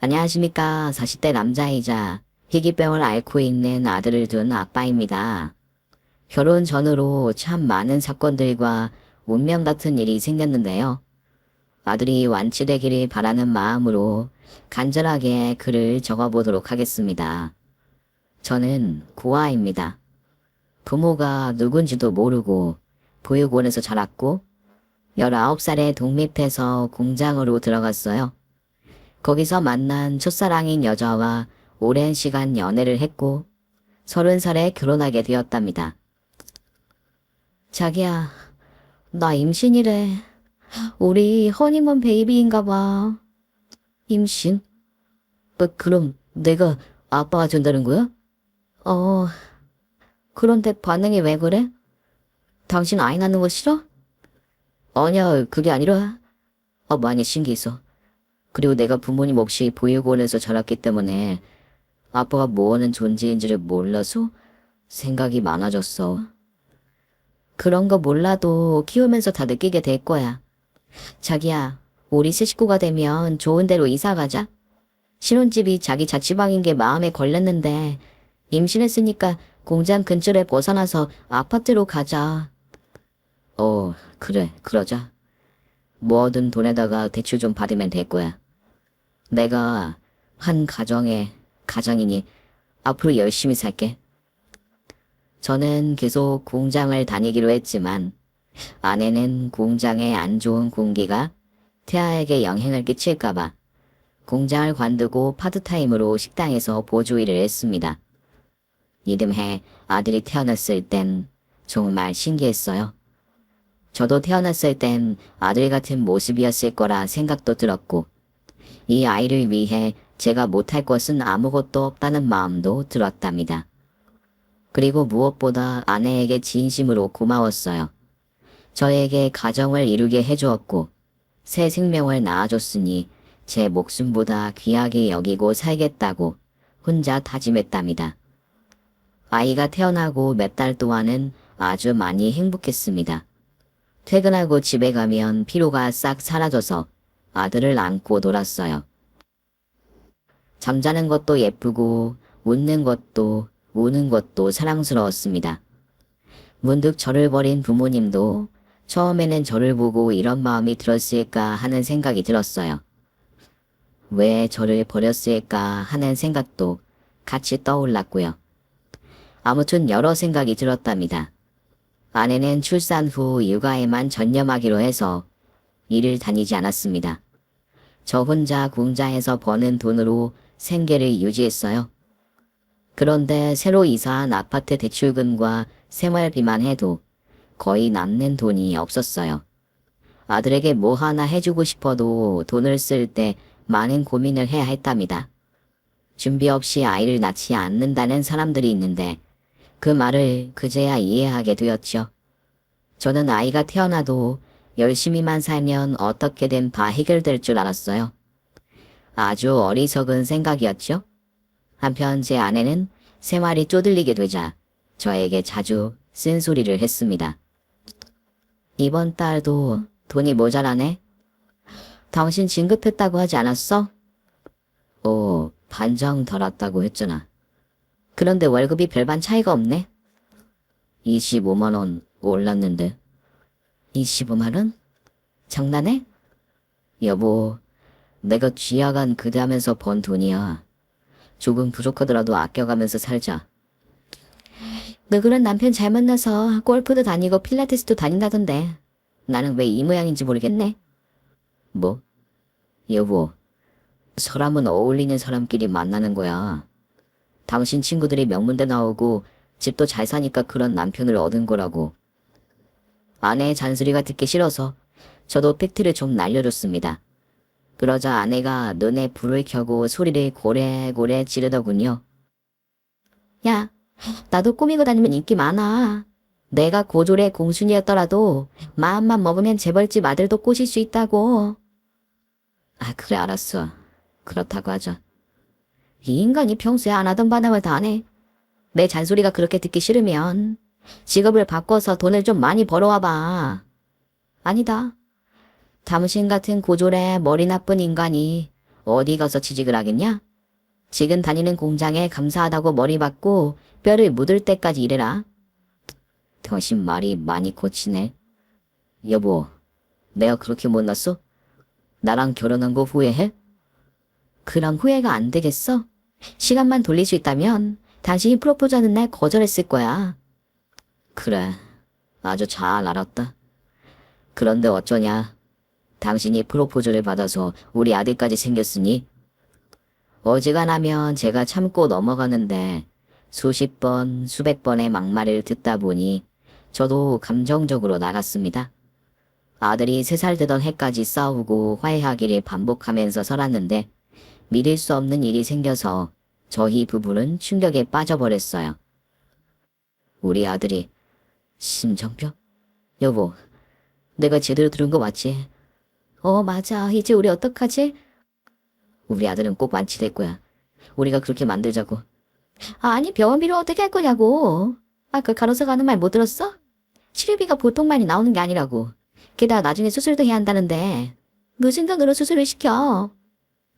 안녕하십니까. 40대 남자이자 희귀병을 앓고 있는 아들을 둔 아빠입니다. 결혼 전후로 참 많은 사건들과 운명 같은 일이 생겼는데요. 아들이 완치되기를 바라는 마음으로 간절하게 글을 적어보도록 하겠습니다. 저는 고아입니다. 부모가 누군지도 모르고 보육원에서 자랐고 19살에 독립해서 공장으로 들어갔어요. 거기서 만난 첫사랑인 여자와 오랜 시간 연애를 했고 30살에 결혼하게 되었답니다. 자기야, 나 임신이래. 우리 허니문 베이비인가 봐. 임신? 그럼 내가 아빠가 된다는 거야? 어, 그런데 반응이 왜 그래? 당신 아이 낳는 거 싫어? 아니야, 그게 아니라 많이 신기했어. 그리고 내가 부모님 없이 보육원에서 자랐기 때문에 아빠가 뭐하는 존재인지를 몰라서 생각이 많아졌어. 그런 거 몰라도 키우면서 다 느끼게 될 거야. 자기야, 우리 새 식구가 되면 좋은 데로 이사 가자. 신혼집이 자기 자취방인 게 마음에 걸렸는데 임신했으니까 공장 근처에 벗어나서 아파트로 가자. 그래, 그러자. 뭐든 돈에다가 대출 좀 받으면 될 거야. 내가 한 가정의 가장이니 앞으로 열심히 살게. 저는 계속 공장을 다니기로 했지만 아내는 공장의 안 좋은 공기가 태아에게 영향을 끼칠까봐 공장을 관두고 파트타임으로 식당에서 보조 일을 했습니다. 이듬해 아들이 태어났을 땐 정말 신기했어요. 저도 태어났을 땐 아들 같은 모습이었을 거라 생각도 들었고 이 아이를 위해 제가 못할 것은 아무것도 없다는 마음도 들었답니다. 그리고 무엇보다 아내에게 진심으로 고마웠어요. 저에게 가정을 이루게 해주었고 새 생명을 낳아줬으니 제 목숨보다 귀하게 여기고 살겠다고 혼자 다짐했답니다. 아이가 태어나고 몇 달 동안은 아주 많이 행복했습니다. 퇴근하고 집에 가면 피로가 싹 사라져서 아들을 안고 놀았어요. 잠자는 것도 예쁘고 웃는 것도 우는 것도 사랑스러웠습니다. 문득 저를 버린 부모님도 처음에는 저를 보고 이런 마음이 들었을까 하는 생각이 들었어요. 왜 저를 버렸을까 하는 생각도 같이 떠올랐고요. 아무튼 여러 생각이 들었답니다. 아내는 출산 후 육아에만 전념하기로 해서 일을 다니지 않았습니다. 저 혼자 공장에서 버는 돈으로 생계를 유지했어요. 그런데 새로 이사한 아파트 대출금과 생활비만 해도 거의 남는 돈이 없었어요. 아들에게 뭐 하나 해주고 싶어도 돈을 쓸 때 많은 고민을 해야 했답니다. 준비 없이 아이를 낳지 않는다는 사람들이 있는데 그 말을 그제야 이해하게 되었죠. 저는 아이가 태어나도 열심히만 살면 어떻게든 다 해결될 줄 알았어요. 아주 어리석은 생각이었죠. 한편 제 아내는 생활이 쪼들리게 되자 저에게 자주 쓴소리를 했습니다. 이번 달도 돈이 모자라네? 당신 진급했다고 하지 않았어? 반장 덜 왔다고 했잖아. 그런데 월급이 별반 차이가 없네. 25만 원 올랐는데. 25만 원? 장난해? 여보, 내가 쥐야간 그대하면서 번 돈이야. 조금 부족하더라도 아껴가면서 살자. 너 그런 남편 잘 만나서 골프도 다니고 필라테스도 다닌다던데. 나는 왜 이 모양인지 모르겠네. 뭐? 여보, 사람은 어울리는 사람끼리 만나는 거야. 당신 친구들이 명문대 나오고 집도 잘 사니까 그런 남편을 얻은 거라고. 아내의 잔소리가 듣기 싫어서 저도 팩트를 좀 날려줬습니다. 그러자 아내가 눈에 불을 켜고 소리를 고래고래 지르더군요. 야, 나도 꾸미고 다니면 인기 많아. 내가 고졸의 공순이었더라도 마음만 먹으면 재벌집 아들도 꼬실 수 있다고. 그래 알았어. 그렇다고 하자. 이 인간이 평소에 안 하던 반항을 다 하네. 내 잔소리가 그렇게 듣기 싫으면 직업을 바꿔서 돈을 좀 많이 벌어와봐. 아니다. 당신 같은 고졸의 머리 나쁜 인간이 어디 가서 취직을 하겠냐? 지금 다니는 공장에 감사하다고 머리 박고 뼈를 묻을 때까지 일해라. 당신 말이 많이 고치네. 여보, 내가 그렇게 못났어? 나랑 결혼한 거 후회해? 그런 후회가 안 되겠어? 시간만 돌릴 수 있다면 당신이 프로포즈하는 날 거절했을 거야. 그래, 아주 잘 알았다. 그런데 어쩌냐. 당신이 프로포즈를 받아서 우리 아들까지 생겼으니 어지간하면 제가 참고 넘어가는데 수십 번, 수백 번의 막말을 듣다 보니 저도 감정적으로 나갔습니다. 아들이 3살 되던 해까지 싸우고 화해하기를 반복하면서 살았는데 믿을 수 없는 일이 생겨서 저희 부부는 충격에 빠져버렸어요. 우리 아들이 심정병? 여보, 내가 제대로 들은 거 맞지? 맞아. 이제 우리 어떡하지? 우리 아들은 꼭 완치될 거야. 우리가 그렇게 만들자고. 아니, 병원비를 어떻게 할 거냐고. 그 간호사가 하는 말 못 들었어? 치료비가 보통만이 나오는 게 아니라고. 게다가 나중에 수술도 해야 한다는데 무슨 돈으로 수술을 시켜?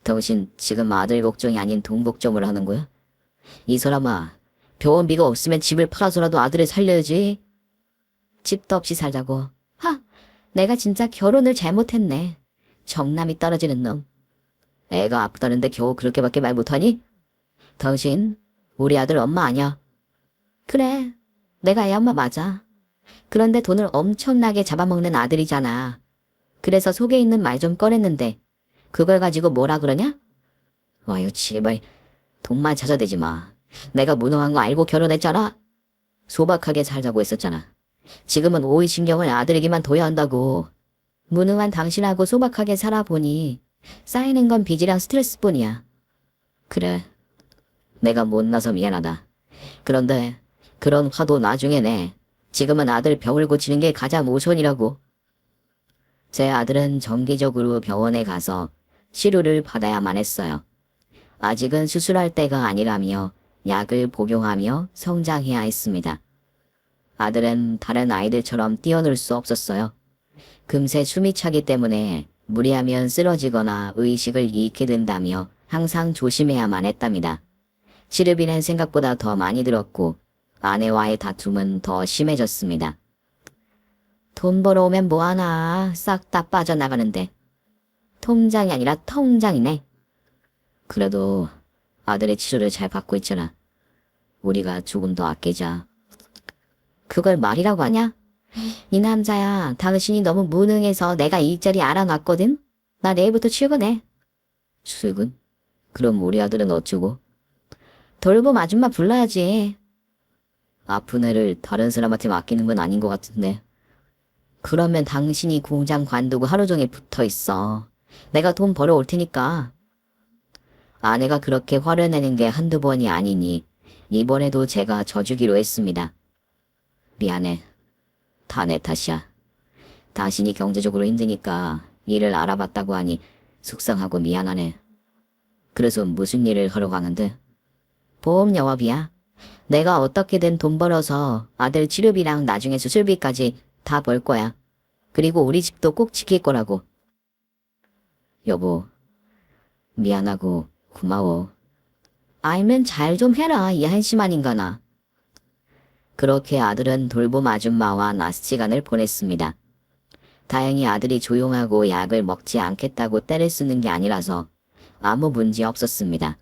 당신 지금 아들 걱정이 아닌 돈 걱정을 하는 거야? 이 사람아, 병원비가 없으면 집을 팔아서라도 아들을 살려야지. 집도 없이 살자고. 내가 진짜 결혼을 잘못했네. 정남이 떨어지는 놈. 애가 아프다는데 겨우 그렇게밖에 말 못하니? 당신 우리 아들 엄마 아냐? 그래, 내가 애 엄마 맞아. 그런데 돈을 엄청나게 잡아먹는 아들이잖아. 그래서 속에 있는 말 좀 꺼냈는데 그걸 가지고 뭐라 그러냐? 아유, 제발 돈만 찾아대지 마. 내가 무능한 거 알고 결혼했잖아. 소박하게 살자고 했었잖아. 지금은 오이신경을 아들에게만 둬야 한다고. 무능한 당신하고 소박하게 살아보니 쌓이는 건 빚이랑 스트레스뿐이야. 그래, 내가 못나서 미안하다. 그런데 그런 화도 나중에 내. 지금은 아들 병을 고치는 게 가장 우선이라고. 제 아들은 정기적으로 병원에 가서 치료를 받아야만 했어요. 아직은 수술할 때가 아니라며 약을 복용하며 성장해야 했습니다. 아들은 다른 아이들처럼 뛰어놀 수 없었어요. 금세 숨이 차기 때문에 무리하면 쓰러지거나 의식을 잃게 된다며 항상 조심해야만 했답니다. 치료비는 생각보다 더 많이 들었고 아내와의 다툼은 더 심해졌습니다. 돈 벌어오면 뭐하나 싹 다 빠져나가는데 통장이 아니라 통장이네. 그래도 아들의 치료를 잘 받고 있잖아. 우리가 조금 더 아끼자. 그걸 말이라고 하냐? 이 남자야, 당신이 너무 무능해서 내가 일자리 알아놨거든? 나 내일부터 출근해. 출근? 그럼 우리 아들은 어쩌고? 돌봄 아줌마 불러야지. 아픈 애를 다른 사람한테 맡기는 건 아닌 것 같은데. 그러면 당신이 공장 관두고 하루 종일 붙어 있어. 내가 돈 벌어올 테니까. 아내가 그렇게 화를 내는 게 한두 번이 아니니 이번에도 제가 져주기로 했습니다. 미안해. 다 내 탓이야. 당신이 경제적으로 힘드니까 일을 알아봤다고 하니 속상하고 미안하네. 그래서 무슨 일을 하러 가는데? 보험 영업이야. 내가 어떻게든 돈 벌어서 아들 치료비랑 나중에 수술비까지 다 벌 거야. 그리고 우리 집도 꼭 지킬 거라고. 여보, 미안하고 고마워. 알면 잘 좀 해라, 이 한심한 인간아. 그렇게 아들은 돌봄 아줌마와 낮 시간을 보냈습니다. 다행히 아들이 조용하고 약을 먹지 않겠다고 떼를 쓰는 게 아니라서 아무 문제 없었습니다.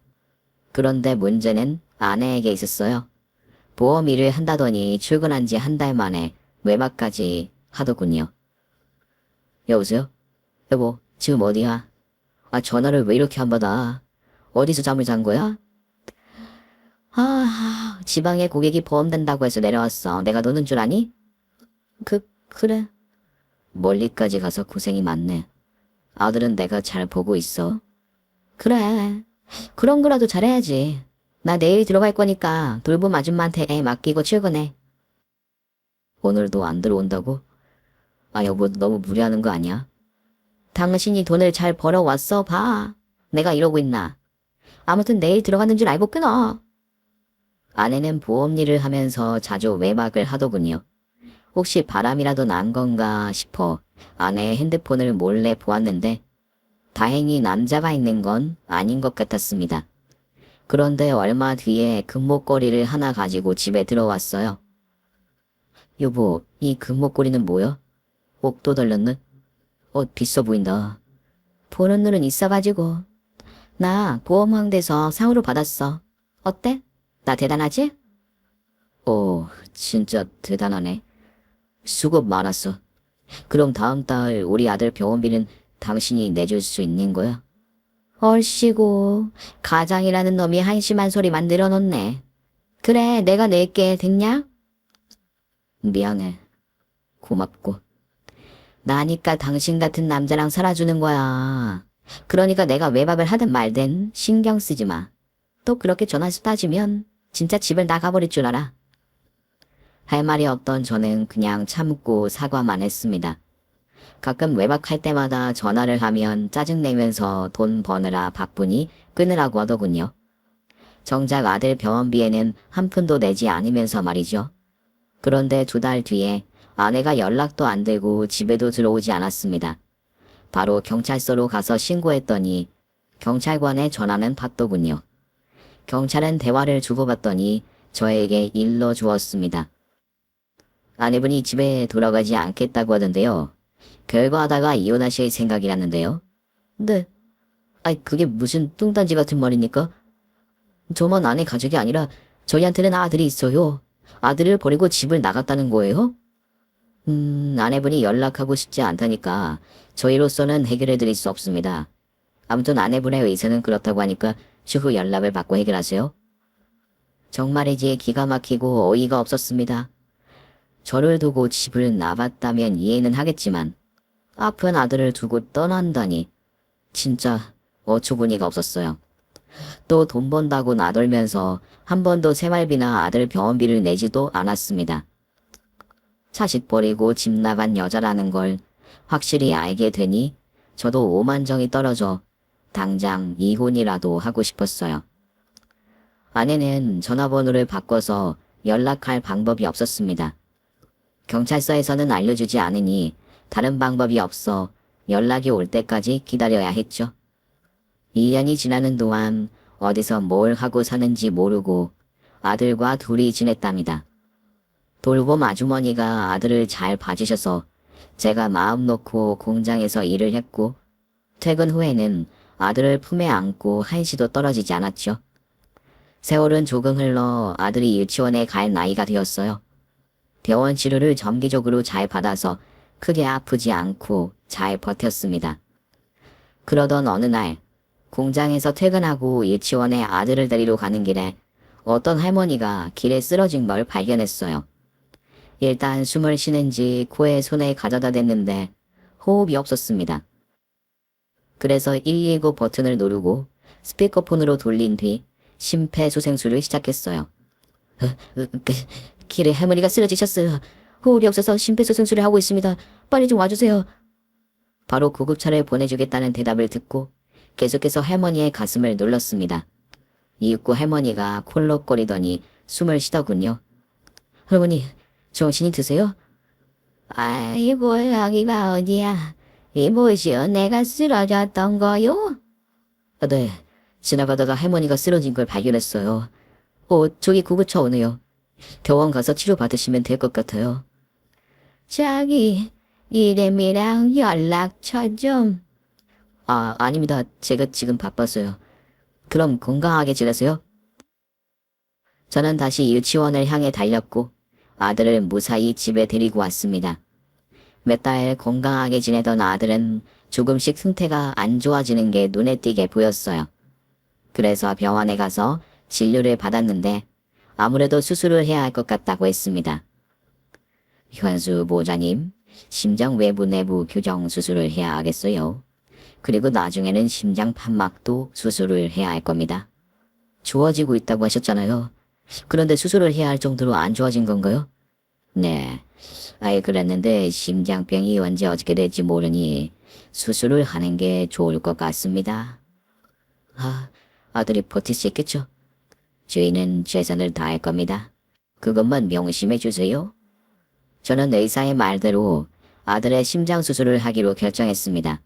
그런데 문제는 아내에게 있었어요. 보험 일을 한다더니 출근한 지 한 달 만에 외박까지 하더군요. 여보세요? 여보, 지금 어디야? 전화를 왜 이렇게 안 받아? 어디서 잠을 잔 거야? 지방에 고객이 보험된다고 해서 내려왔어. 내가 노는 줄 아니? 그래. 멀리까지 가서 고생이 많네. 아들은 내가 잘 보고 있어. 그래. 그런 거라도 잘해야지. 나 내일 들어갈 거니까 돌봄 아줌마한테 애 맡기고 출근해. 오늘도 안 들어온다고? 여보, 너무 무리하는 거 아니야? 당신이 돈을 잘 벌어왔어, 봐. 내가 이러고 있나. 아무튼 내일 들어가는 줄 알고 끊어. 아내는 보험 일을 하면서 자주 외박을 하더군요. 혹시 바람이라도 난 건가 싶어 아내의 핸드폰을 몰래 보았는데 다행히 남자가 있는 건 아닌 것 같았습니다. 그런데 얼마 뒤에 금목걸이를 하나 가지고 집에 들어왔어요. 여보, 이 금목걸이는 뭐야? 옥도 달렸네? 비싸 보인다. 보는 눈은 있어가지고. 나 보험왕대에서 상으로 받았어. 어때? 나 대단하지? 진짜 대단하네. 수고 많았어. 그럼 다음 달 우리 아들 병원비는 당신이 내줄 수 있는 거야? 얼씨구, 가장이라는 놈이 한심한 소리 만들어 놓네. 그래, 내가 낼게. 됐냐? 미안해. 고맙고. 나니까 당신 같은 남자랑 살아주는 거야. 그러니까 내가 외박을 하든 말든 신경 쓰지 마. 또 그렇게 전화수 따지면 진짜 집을 나가버릴 줄 알아. 할 말이 없던 저는 그냥 참고 사과만 했습니다. 가끔 외박할 때마다 전화를 하면 짜증내면서 돈 버느라 바쁘니 끊으라고 하더군요. 정작 아들 병원비에는 한 푼도 내지 않으면서 말이죠. 그런데 2달 뒤에 아내가 연락도 안 되고 집에도 들어오지 않았습니다. 바로 경찰서로 가서 신고했더니 경찰관의 전화는 받더군요. 경찰은 대화를 주고받더니 저에게 일러주었습니다. 아내분이 집에 돌아가지 않겠다고 하던데요. 결과하다가 이혼하실 생각이라는데요. 네. 그게 무슨 뚱딴지 같은 말입니까? 저만 아내 가족이 아니라 저희한테는 아들이 있어요. 아들을 버리고 집을 나갔다는 거예요? 아내분이 연락하고 싶지 않다니까 저희로서는 해결해 드릴 수 없습니다. 아무튼 아내분의 의사는 그렇다고 하니까 추후 연락을 받고 해결하세요. 정말이지 기가 막히고 어이가 없었습니다. 저를 두고 집을 나갔다면 이해는 하겠지만 아픈 아들을 두고 떠난다니 진짜 어처구니가 없었어요. 또 돈 번다고 나돌면서 한 번도 생활비나 아들 병원비를 내지도 않았습니다. 자식 버리고 집 나간 여자라는 걸 확실히 알게 되니 저도 오만정이 떨어져 당장 이혼이라도 하고 싶었어요. 아내는 전화번호를 바꿔서 연락할 방법이 없었습니다. 경찰서에서는 알려주지 않으니 다른 방법이 없어 연락이 올 때까지 기다려야 했죠. 2년이 지나는 동안 어디서 뭘 하고 사는지 모르고 아들과 둘이 지냈답니다. 돌봄 아주머니가 아들을 잘 봐주셔서 제가 마음 놓고 공장에서 일을 했고 퇴근 후에는 아들을 품에 안고 한시도 떨어지지 않았죠. 세월은 조금 흘러 아들이 유치원에 갈 나이가 되었어요. 병원 치료를 정기적으로 잘 받아서 크게 아프지 않고 잘 버텼습니다. 그러던 어느 날 공장에서 퇴근하고 유치원에 아들을 데리러 가는 길에 어떤 할머니가 길에 쓰러진 걸 발견했어요. 일단 숨을 쉬는지 코에 손에 가져다 댔는데 호흡이 없었습니다. 그래서 119 버튼을 누르고 스피커폰으로 돌린 뒤 심폐소생술을 시작했어요. 길에 할머니가 쓰러지셨어요. 호흡이 없어서 심폐소생술을 하고 있습니다. 빨리 좀 와주세요. 바로 구급차를 보내주겠다는 대답을 듣고 계속해서 할머니의 가슴을 눌렀습니다. 이윽고 할머니가 콜록거리더니 숨을 쉬더군요. 할머니, 정신이 드세요? 아이고, 여기가 어디야? 이보시오, 내가 쓰러졌던 거요? 네, 지나가다가 할머니가 쓰러진 걸 발견했어요. 저기 구급차 오네요. 병원 가서 치료받으시면 될 것 같아요. 저기, 이름이랑 연락처 좀. 아닙니다. 제가 지금 바빴어요. 그럼 건강하게 지내세요. 저는 다시 유치원을 향해 달렸고 아들을 무사히 집에 데리고 왔습니다. 몇 달 건강하게 지내던 아들은 조금씩 상태가 안 좋아지는 게 눈에 띄게 보였어요. 그래서 병원에 가서 진료를 받았는데 아무래도 수술을 해야 할 것 같다고 했습니다. 현수 보호자님, 심장 외부 내부 교정 수술을 해야 하겠어요. 그리고 나중에는 심장 판막도 수술을 해야 할 겁니다. 좋아지고 있다고 하셨잖아요. 그런데 수술을 해야 할 정도로 안 좋아진 건가요? 네. 그랬는데 심장병이 언제 어떻게 될지 모르니 수술을 하는 게 좋을 것 같습니다. 아들이 버틸 수 있겠죠? 저희는 최선을 다할 겁니다. 그것만 명심해 주세요. 저는 의사의 말대로 아들의 심장 수술을 하기로 결정했습니다.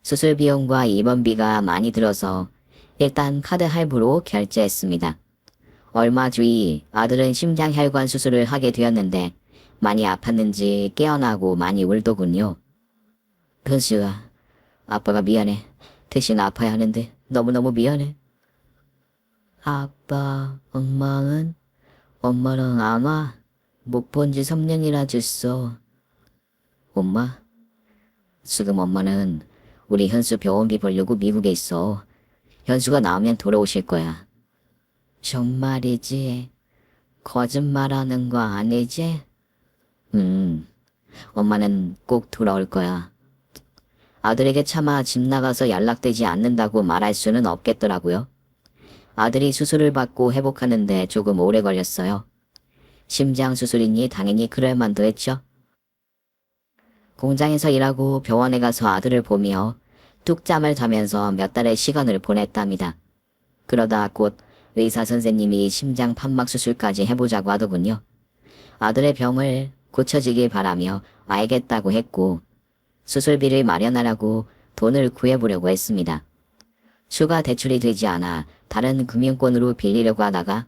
수술 비용과 입원비가 많이 들어서 일단 카드 할부로 결제했습니다. 얼마 뒤 아들은 심장혈관 수술을 하게 되었는데 많이 아팠는지 깨어나고 많이 울더군요. 현수야, 아빠가 미안해. 대신 아파야 하는데 너무너무 미안해. 아빠, 엄마랑 안 와. 못 본 지 3년이나 됐어. 엄마? 지금 엄마는 우리 현수 병원비 벌려고 미국에 있어. 현수가 나오면 돌아오실 거야. 정말이지? 거짓말하는 거 아니지? 엄마는 꼭 돌아올 거야. 아들에게 차마 집 나가서 연락되지 않는다고 말할 수는 없겠더라고요. 아들이 수술을 받고 회복하는데 조금 오래 걸렸어요. 심장 수술이니 당연히 그럴 만도 했죠. 공장에서 일하고 병원에 가서 아들을 보며 뚝잠을 자면서 몇 달의 시간을 보냈답니다. 그러다 곧 의사 선생님이 심장 판막 수술까지 해보자고 하더군요. 아들의 병을 고쳐지길 바라며 알겠다고 했고 수술비를 마련하라고 돈을 구해보려고 했습니다. 추가 대출이 되지 않아 다른 금융권으로 빌리려고 하다가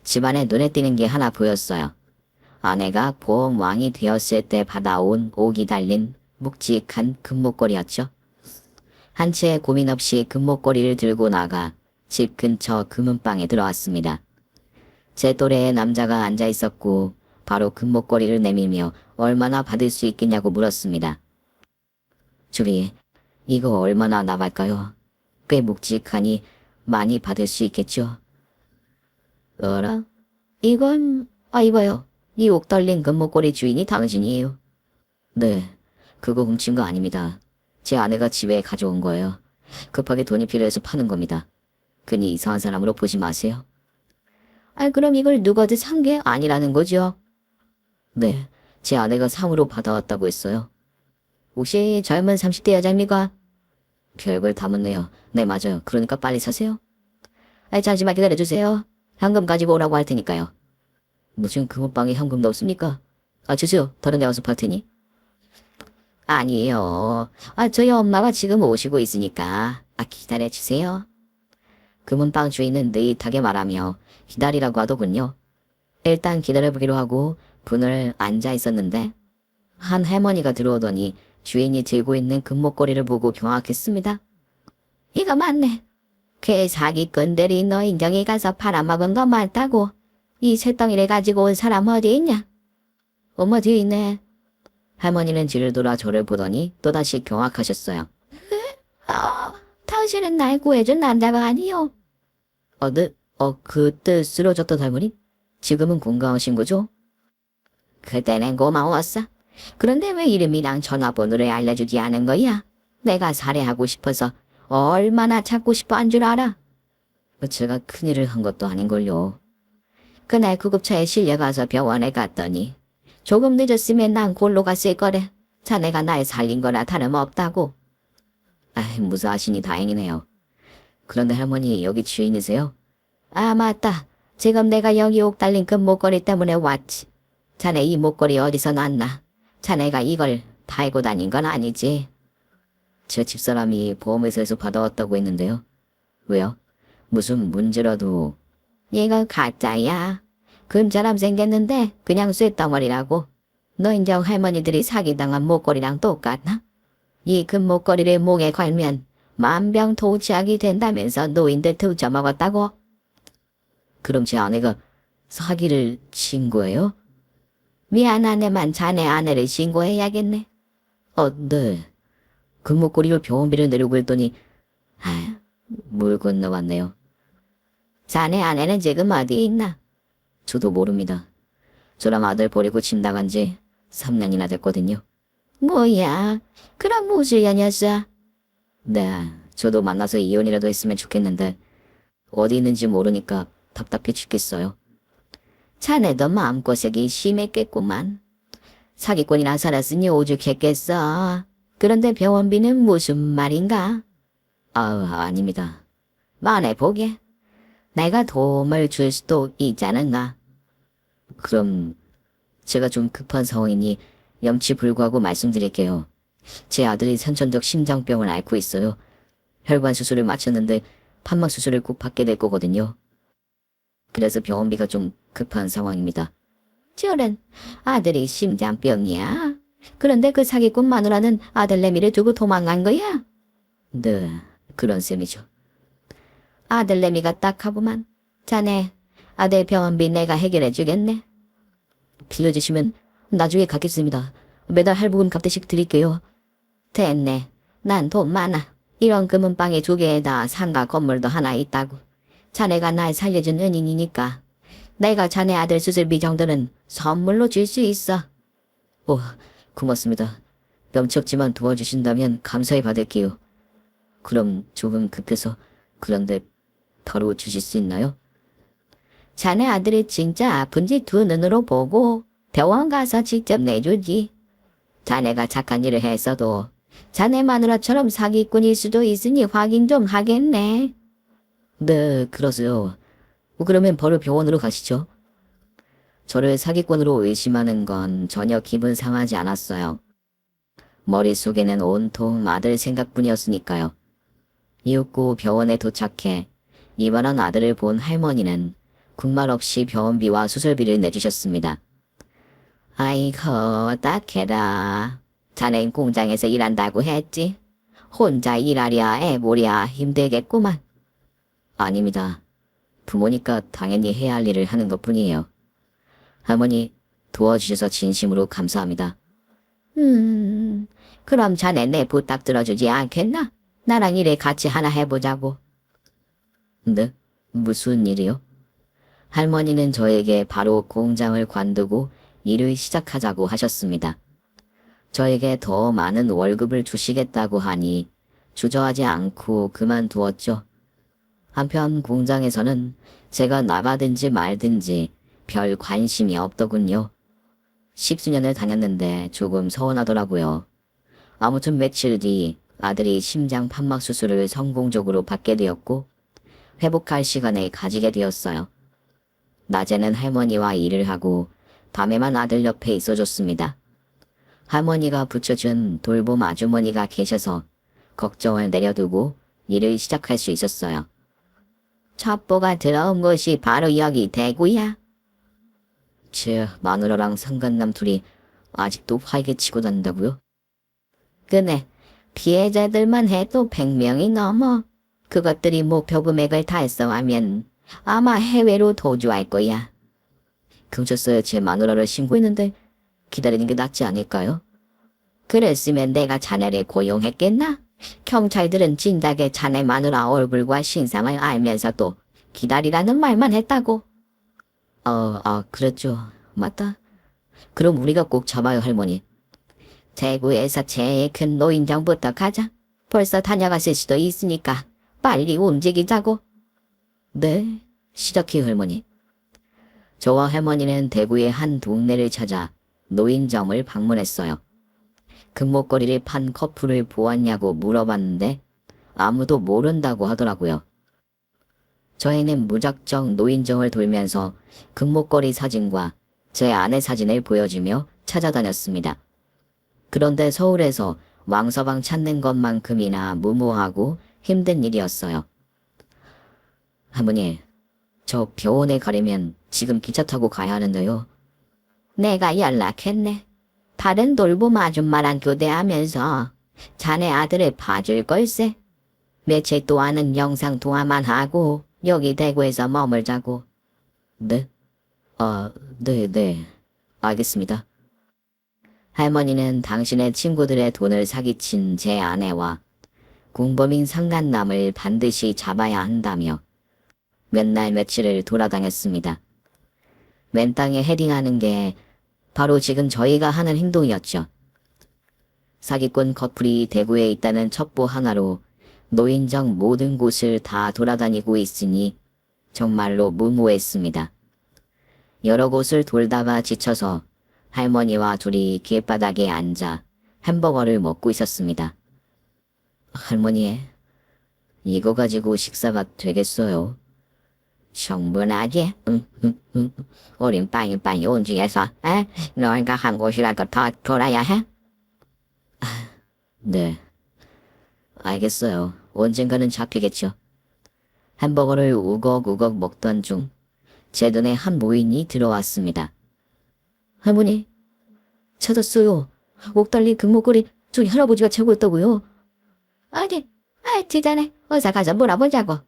집안에 눈에 띄는 게 하나 보였어요. 아내가 보험왕이 되었을 때 받아온 옥이 달린 묵직한 금목걸이였죠. 한 채 고민 없이 금목걸이를 들고 나가 집 근처 금은방에 들어왔습니다. 제 또래의 남자가 앉아 있었고 바로 금목걸이를 내밀며 얼마나 받을 수 있겠냐고 물었습니다. 주리, 이거 얼마나 나갈까요? 꽤 묵직하니 많이 받을 수 있겠죠? 어라? 이건, 이봐요. 이 옥 달린 금목걸이 주인이 당신이에요. 네, 그거 훔친 거 아닙니다. 제 아내가 집에 가져온 거예요. 급하게 돈이 필요해서 파는 겁니다. 괜히 이상한 사람으로 보지 마세요. 그럼 이걸 누구한테 산 게 아니라는 거죠? 네, 제 아내가 상으로 받아왔다고 했어요. 혹시 젊은 30대 여자입니까? 별걸 다 묻네요. 네, 맞아요. 그러니까 빨리 사세요. 잠시만 기다려주세요. 현금 가지고 오라고 할 테니까요. 무슨 금은방에 현금도 없습니까? 주세요. 다른 데 와서 팔 테니. 아니에요. 저희 엄마가 지금 오시고 있으니까 기다려주세요. 금은방 주인은 느릿하게 말하며 기다리라고 하더군요. 일단 기다려보기로 하고 분을 앉아 있었는데 한 할머니가 들어오더니 주인이 들고 있는 금목걸이를 보고 경악했습니다. 이거 맞네. 그 사기꾼들이 너 인정에 가서 팔아먹은 거 맞다고. 이 쇳덩이를 가지고 온 사람 어디 있냐? 엄마 뒤에 있네. 할머니는 뒤를 돌아 저를 보더니 또다시 경악하셨어요. 당신은 날 구해준 남자가 아니요. 그때 쓰러졌던 할머니? 지금은 건강하신 거죠? 그때는 고마웠어. 그런데 왜 이름이랑 전화번호를 알려주지 않은 거야? 내가 살해하고 싶어서 얼마나 찾고 싶어 한 줄 알아? 제가 큰일을 한 것도 아닌걸요. 그날 구급차에 실려가서 병원에 갔더니 조금 늦었으면 난 골로 갔을 거래. 자네가 날 살린 거나 다름없다고. 무사하시니 다행이네요. 그런데 할머니 여기 주인이세요? 맞다. 지금 내가 여기 옥 달린 그 목걸이 때문에 왔지. 자네 이 목걸이 어디서 났나? 자네가 이걸 달고 다닌 건 아니지? 제 집사람이 보험회사에서 받아왔다고 했는데요. 왜요? 무슨 문제라도. 얘가 가짜야. 금처럼 생겼는데 그냥 쇳덩어리라고. 너 인정 할머니들이 사기당한 목걸이랑 똑같나? 이 금목걸이를 목에 걸면 만병통치약이 된다면서 노인들 투쳐먹었다고? 그럼 제 아내가 사기를 친 거예요? 미안하네만 자네 아내를 신고해야겠네. 네. 금목걸이로 병원비를 내려고 했더니 물 건너왔네요. 자네 아내는 지금 어디 있나? 저도 모릅니다. 저랑 아들 버리고 집 나간 지 3년이나 됐거든요. 뭐야? 그럼 무슨 년이었어? 네, 저도 만나서 이혼이라도 했으면 좋겠는데 어디 있는지 모르니까 답답해 죽겠어요. 자네도 마음고생이 심했겠구만. 사기꾼이나 살았으니 오죽했겠어. 그런데 병원비는 무슨 말인가? 아닙니다. 말해보게. 내가 도움을 줄 수도 있지 않은가? 그럼 제가 좀 급한 상황이니 염치 불구하고 말씀드릴게요. 제 아들이 선천적 심장병을 앓고 있어요. 혈관 수술을 마쳤는데 판막 수술을 꼭 받게 될 거거든요. 그래서 병원비가 좀 급한 상황입니다. 저런, 아들이 심장병이야? 그런데 그 사기꾼 마누라는 아들 내미를 두고 도망간 거야? 네, 그런 셈이죠. 아들 내미가 딱하구만. 자네, 아들 병원비 내가 해결해 주겠네. 빌려주시면 나중에 갚겠습니다. 매달 할부금 값대씩 드릴게요. 됐네. 난 돈 많아. 이런 금은방에 2개에다 상가 건물도 하나 있다고. 자네가 날 살려준 은인이니까 내가 자네 아들 수술비 정도는 선물로 줄 수 있어. 오, 고맙습니다. 명척지만 도와주신다면 감사히 받을게요. 그럼 조금 급해서 그런데 바로 주실 수 있나요? 자네 아들이 진짜 아픈지 2눈으로 보고 병원 가서 직접 내주지. 자네가 착한 일을 했어도 자네 마누라처럼 사기꾼일 수도 있으니 확인 좀 하겠네. 네, 그러세요. 그러면 바로 병원으로 가시죠. 저를 사기꾼으로 의심하는 건 전혀 기분 상하지 않았어요. 머릿속에는 온통 아들 생각뿐이었으니까요. 이윽고 병원에 도착해 이만한 아들을 본 할머니는 군말 없이 병원비와 수술비를 내주셨습니다. 아이고, 딱해라. 자넨 공장에서 일한다고 했지? 혼자 일하랴 애보랴 힘들겠구만. 아닙니다. 부모니까 당연히 해야 할 일을 하는 것뿐이에요. 할머니, 도와주셔서 진심으로 감사합니다. 그럼 자네 내 부탁 들어주지 않겠나? 나랑 일을 같이 하나 해보자고. 네? 무슨 일이요? 할머니는 저에게 바로 공장을 관두고 일을 시작하자고 하셨습니다. 저에게 더 많은 월급을 주시겠다고 하니 주저하지 않고 그만두었죠. 한편 공장에서는 제가 나가든지 말든지 별 관심이 없더군요. 10수년을 다녔는데 조금 서운하더라고요. 아무튼 며칠 뒤 아들이 심장 판막 수술을 성공적으로 받게 되었고 회복할 시간을 가지게 되었어요. 낮에는 할머니와 일을 하고 밤에만 아들 옆에 있어줬습니다. 할머니가 붙여준 돌봄 아주머니가 계셔서 걱정을 내려두고 일을 시작할 수 있었어요. 첩보가 들어온 곳이 바로 여기 대구야. 제 마누라랑 상간남 둘이 아직도 활개치고 다닌다고요? 그네, 피해자들만 해도 100명이 넘어. 그것들이 목표 금액을 달성하면 아마 해외로 도주할 거야. 경찰서에 제 마누라를 신고했는데 기다리는 게 낫지 않을까요? 그랬으면 내가 자네를 고용했겠나? 경찰들은 진작에 자네 마누라 얼굴과 신상을 알면서도 기다리라는 말만 했다고. 그랬죠. 맞다. 그럼 우리가 꼭 잡아요, 할머니. 대구에서 제일 큰 노인정부터 가자. 벌써 다녀갔을 수도 있으니까 빨리 움직이자고. 네, 시작해요, 할머니. 저와 할머니는 대구의 한 동네를 찾아 노인정을 방문했어요. 금목걸이를 판 커플을 보았냐고 물어봤는데 아무도 모른다고 하더라고요. 저희는 무작정 노인정을 돌면서 금목걸이 사진과 제 아내 사진을 보여주며 찾아다녔습니다. 그런데 서울에서 왕서방 찾는 것만큼이나 무모하고 힘든 일이었어요. 할머니, 저 병원에 가려면 지금 기차 타고 가야 하는데요. 내가 연락했네. 다른 돌봄 아줌마랑 교대하면서 자네 아들을 봐줄 걸세. 며칠 동안은 영상 통화만 하고 여기 대구에서 머물자고. 네? 네. 알겠습니다. 할머니는 당신의 친구들의 돈을 사기친 제 아내와 공범인 상간남을 반드시 잡아야 한다며 몇 날 며칠을 돌아다녔습니다. 맨땅에 헤딩하는 게 바로 지금 저희가 하는 행동이었죠. 사기꾼 커플이 대구에 있다는 첩보 하나로 노인정 모든 곳을 다 돌아다니고 있으니 정말로 무모했습니다. 여러 곳을 돌다가 지쳐서 할머니와 둘이 길바닥에 앉아 햄버거를 먹고 있었습니다. 할머니, 이거 가지고 식사가 되겠어요? 충분하지? 우린 빨리빨리 움직여서 너희가 한 곳이라도 더 돌아야 해? 네, 알겠어요. 언젠가는 잡히겠죠. 햄버거를 우걱우걱 먹던 중 제 눈에 한 노인이 들어왔습니다. 할머니, 찾았어요. 옥달리 금목걸이 저희 할아버지가 채고였다고요. 어디? 대단해. 어서 가서 물어보자고.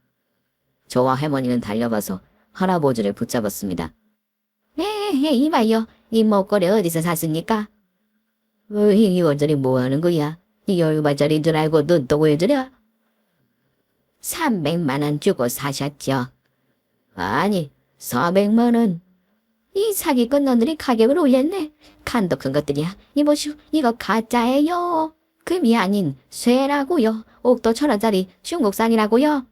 저와 할머니는 달려가서 할아버지를 붙잡았습니다. 이봐요. 이 목걸이 어디서 샀습니까? 이 원전이 뭐 하는 거야? 이 얼마짜리인 줄 알고 눈 또 왜 들여? 300만 원 주고 사셨죠. 아니, 400만 원. 이 사기꾼 놈들이 가격을 올렸네. 간도 큰 것들이야. 이보시오, 이거 가짜예요. 금이 아닌 쇠라고요. 옥도 1,000원짜리 중국산이라고요.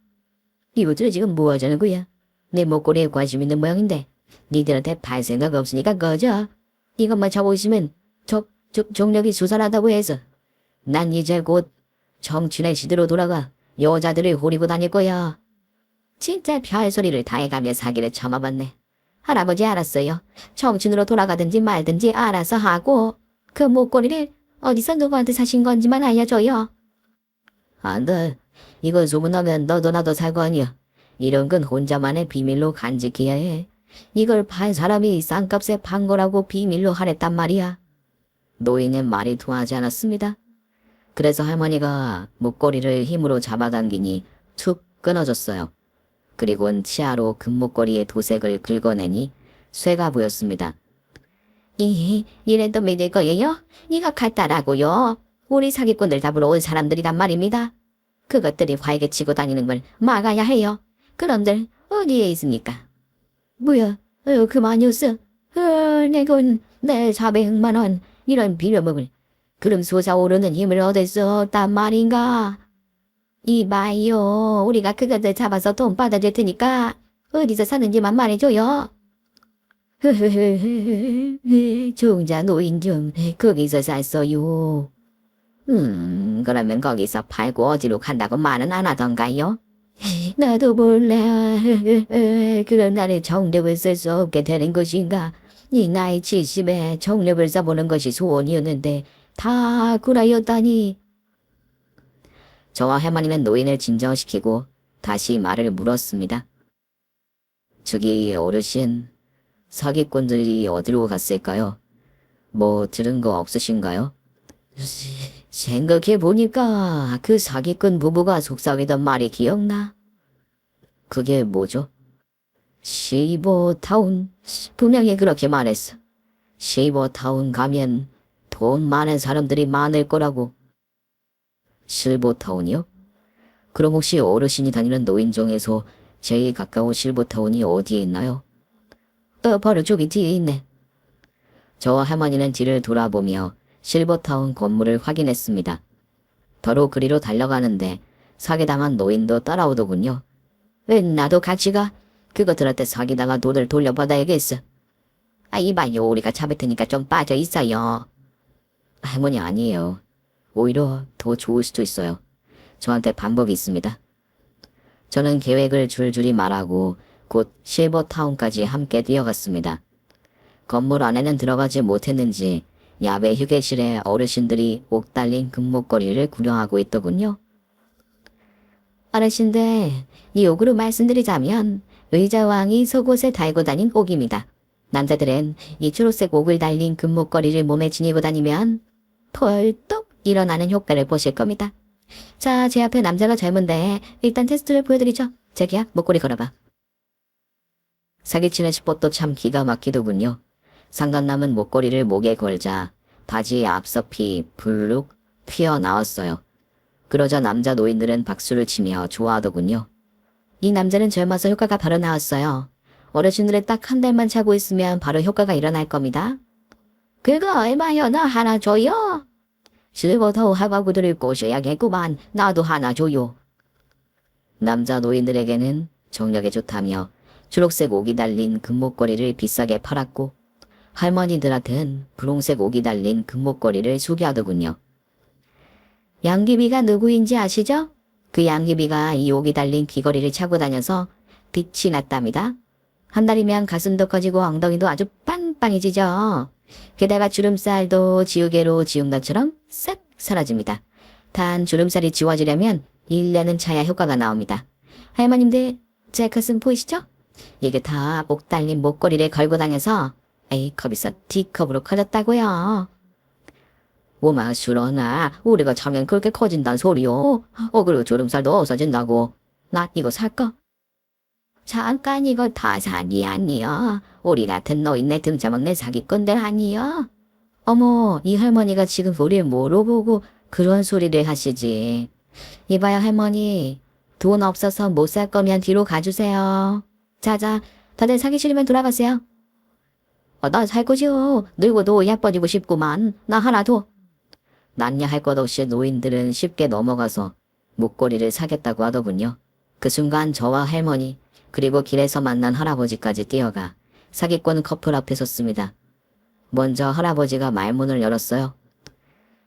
이것들은 지금 뭐 하자는 거야? 내 목걸이에 관심 있는 모양인데 니들한테 팔 생각 없으니까 꺼져. 이것만 잡아오시면 종력이 수산하다고 해서 난 이제 곧 정춘의 시대로 돌아가 여자들을 호리고 다닐 거야. 진짜 별소리를 다 해가며 사기를 쳐먹었네. 할아버지 알았어요. 정춘으로 돌아가든지 말든지 알아서 하고 그 목걸이를 어디서 누구한테 사신 건지만 알려줘요. 안 돼. 이건 소문나면 너도 나도 살 거 아니야. 이런 건 혼자만의 비밀로 간직해야 해. 이걸 팔 사람이 싼값에 판 거라고 비밀로 하랬단 말이야. 노인의 말이 통하지 않았습니다. 그래서 할머니가 목걸이를 힘으로 잡아당기니 툭 끊어졌어요. 그리고는 치아로 금목걸이의 도색을 긁어내니 쇠가 보였습니다. 이래도 믿을 거예요? 이가 같다라고요. 우리 사기꾼들 잡으러 온 사람들이란 말입니다. 그것들이 활개치고 다니는 걸 막아야 해요. 그놈들 어디에 있습니까? 뭐야? 그만이었어. 내건 내 400만 원 이런 빌어먹을 그럼 솟아오르는 힘을 얻을 수 없단 말인가? 이봐요. 우리가 그것들 잡아서 돈 받아줄 테니까 어디서 사는지만 말해줘요. 종자 노인 좀 거기서 샀어요. 그러면 거기서 팔고 어디로 간다고 말은 안 하던가요? 나도 몰라. 그런 날에 정력을 쓸 수 없게 되는 것인가? 이 나이 70에 정력을 써보는 것이 소원이었는데 다 구라였다니. 저와 할머니는 노인을 진정시키고 다시 말을 물었습니다. 저기 어르신, 사기꾼들이 어디로 갔을까요? 뭐 들은 거 없으신가요? 생각해보니까 그 사기꾼 부부가 속삭이던 말이 기억나. 그게 뭐죠? 실버타운. 분명히 그렇게 말했어. 실버타운 가면 돈 많은 사람들이 많을 거라고. 실버타운이요? 그럼 혹시 어르신이 다니는 노인정에서 제일 가까운 실버타운이 어디에 있나요? 바로 저기 뒤에 있네. 저와 할머니는 뒤를 돌아보며 실버타운 건물을 확인했습니다. 바로 그리로 달려가는데 사기당한 노인도 따라오더군요. 나도 같이 가. 그것들한테 사기당한 돈을 돌려받아야겠어. 이봐요. 우리가 잡을 테니까 좀 빠져 있어요. 할머니 아니에요. 오히려 더 좋을 수도 있어요. 저한테 방법이 있습니다. 저는 계획을 줄줄이 말하고 곧 실버타운까지 함께 뛰어갔습니다. 건물 안에는 들어가지 못했는지 야외 휴게실에 어르신들이 옥 달린 금목걸이를 구경하고 있더군요. 어르신들, 이 옥으로 말씀드리자면 의자왕이 속옷에 달고 다닌 옥입니다. 남자들은 이 초록색 옥을 달린 금목걸이를 몸에 지니고 다니면 펄떡 일어나는 효과를 보실 겁니다. 자, 제 앞에 남자가 젊은데 일단 테스트를 보여드리죠. 자기야, 목걸이 걸어봐. 사기치는 시법도 참 기가 막히더군요. 상간남은 목걸이를 목에 걸자 바지의 앞섭이 불룩 튀어나왔어요. 그러자 남자 노인들은 박수를 치며 좋아하더군요. 이 남자는 젊어서 효과가 바로 나왔어요. 어르신들은 딱 한 달만 차고 있으면 바로 효과가 일어날 겁니다. 그거 얼마요? 나 하나 줘요. 실버타운 할아버지를 꼬셔야겠구만. 나도 하나 줘요. 남자 노인들에게는 정력에 좋다며 초록색 옥이 달린 금목걸이를 비싸게 팔았고 할머니들한테는 분홍색 옥이 달린 금목걸이를 소개하더군요. 양귀비가 누구인지 아시죠? 그 양귀비가 이 옥이 달린 귀걸이를 차고 다녀서 빛이 났답니다. 한 달이면 가슴도 커지고 엉덩이도 아주 빵빵해지죠. 게다가 주름살도 지우개로 지운 것처럼 싹 사라집니다. 단 주름살이 지워지려면 1년은 차야 효과가 나옵니다. 할머님들, 제 가슴 보이시죠? 이게 다 목 달린 목걸이를 걸고 다녀서 A컵에서 D컵으로 커졌다고요. 오마 수러나 우리가 차면 그렇게 커진단 소리요. 그리고 주름살도 없어진다고. 나 이거 살까? 잠깐 이거 다 사기 아니여. 우리 같은 노인네 등쳐먹는 사기꾼들 아니여. 어머, 이 할머니가 지금 우리를 뭐로 보고 그런 소리를 하시지. 이봐요 할머니, 돈 없어서 못 살 거면 뒤로 가주세요. 자자, 다들 사기 싫으면 돌아가세요. 나 살 거지요. 늙어도 예뻐지고 싶구만. 나 하나 더. 낫냐 할 것 없이 노인들은 쉽게 넘어가서 목걸이를 사겠다고 하더군요. 그 순간 저와 할머니 그리고 길에서 만난 할아버지까지 뛰어가 사기꾼 커플 앞에 섰습니다. 먼저 할아버지가 말문을 열었어요.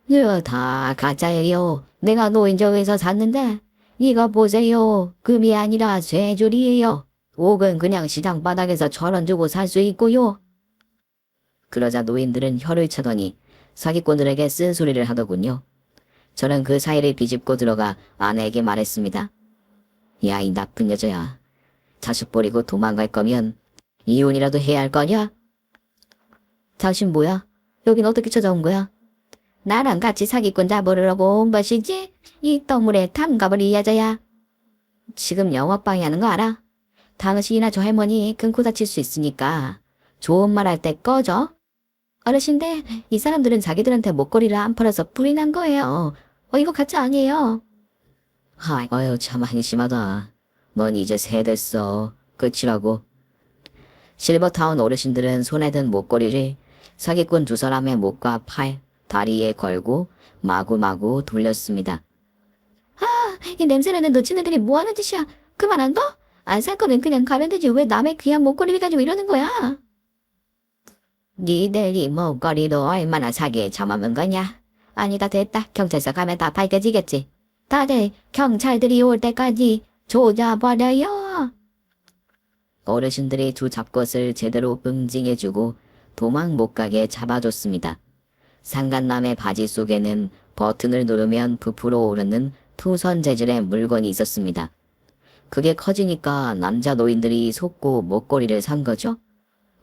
이거 다 가짜예요. 내가 노인정에서 샀는데 이거 보세요. 금이 아니라 쇠줄이에요. 옥은 그냥 시장 바닥에서 1,000원 주고 살 수 있고요. 그러자 노인들은 혀를 차더니 사기꾼들에게 쓴소리를 하더군요. 저는 그 사이를 비집고 들어가 아내에게 말했습니다. 야, 이 나쁜 여자야. 자식 버리고 도망갈 거면 이혼이라도 해야 할 거냐? 당신 뭐야? 여긴 어떻게 찾아온 거야? 나랑 같이 사기꾼 잡으려고 온 것이지? 이 떠물에 탐갑을 이 여자야. 지금 영업방해 하는 거 알아? 당신이나 저 할머니 금코 다칠 수 있으니까 좋은 말 할 때 꺼져. 어르신데 이 사람들은 자기들한테 목걸이를 안 팔아서 불이 난 거예요. 이거 가짜 아니에요. 아유 참 한심하다. 넌 이제 새 됐어. 끝이라고. 실버타운 어르신들은 손에 든 목걸이를 사기꾼 두 사람의 목과 팔, 다리에 걸고 마구마구 돌렸습니다. 이 냄새나는 너치네들이 뭐하는 짓이야. 그만 안 둬? 안 살 거면 그냥 가면 되지. 왜 남의 귀한 목걸이를 가지고 이러는 거야? 니들이 목걸이도 얼마나 사기에 처먹은 거냐? 아니다 됐다. 경찰서 가면 다 밝혀지겠지. 다들 경찰들이 올 때까지 조져버려요. 어르신들이 두 잡것을 제대로 응징해주고 도망 못 가게 잡아줬습니다. 상간남의 바지 속에는 버튼을 누르면 부풀어 오르는 투선 재질의 물건이 있었습니다. 그게 커지니까 남자 노인들이 속고 목걸이를 산 거죠.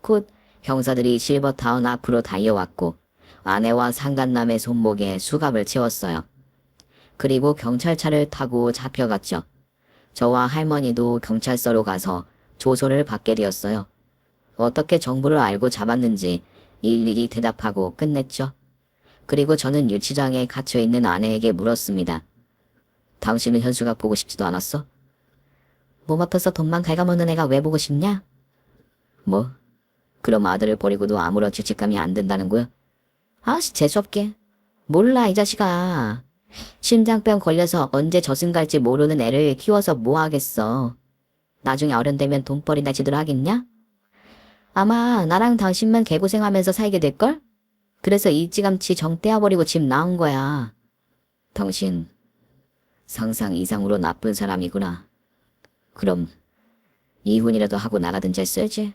곧 형사들이 실버타운 앞으로 달려왔고 아내와 상간남의 손목에 수갑을 채웠어요. 그리고 경찰차를 타고 잡혀갔죠. 저와 할머니도 경찰서로 가서 조소를 받게 되었어요. 어떻게 정보를 알고 잡았는지 일일이 대답하고 끝냈죠. 그리고 저는 유치장에 갇혀있는 아내에게 물었습니다. 당신은 현수가 보고 싶지도 않았어? 몸 아파서 돈만 갉아먹는 애가 왜 보고 싶냐? 뭐? 그럼 아들을 버리고도 아무런 죄책감이 안 든다는 거야? 아씨 재수없게. 몰라 이 자식아. 심장병 걸려서 언제 저승 갈지 모르는 애를 키워서 뭐 하겠어. 나중에 어른 되면 돈벌이나 제대로 하겠냐? 아마 나랑 당신만 개고생하면서 살게 될걸? 그래서 일찌감치 정 떼어버리고 집 나온 거야. 당신 상상 이상으로 나쁜 사람이구나. 그럼 이혼이라도 하고 나가든지 했어야지.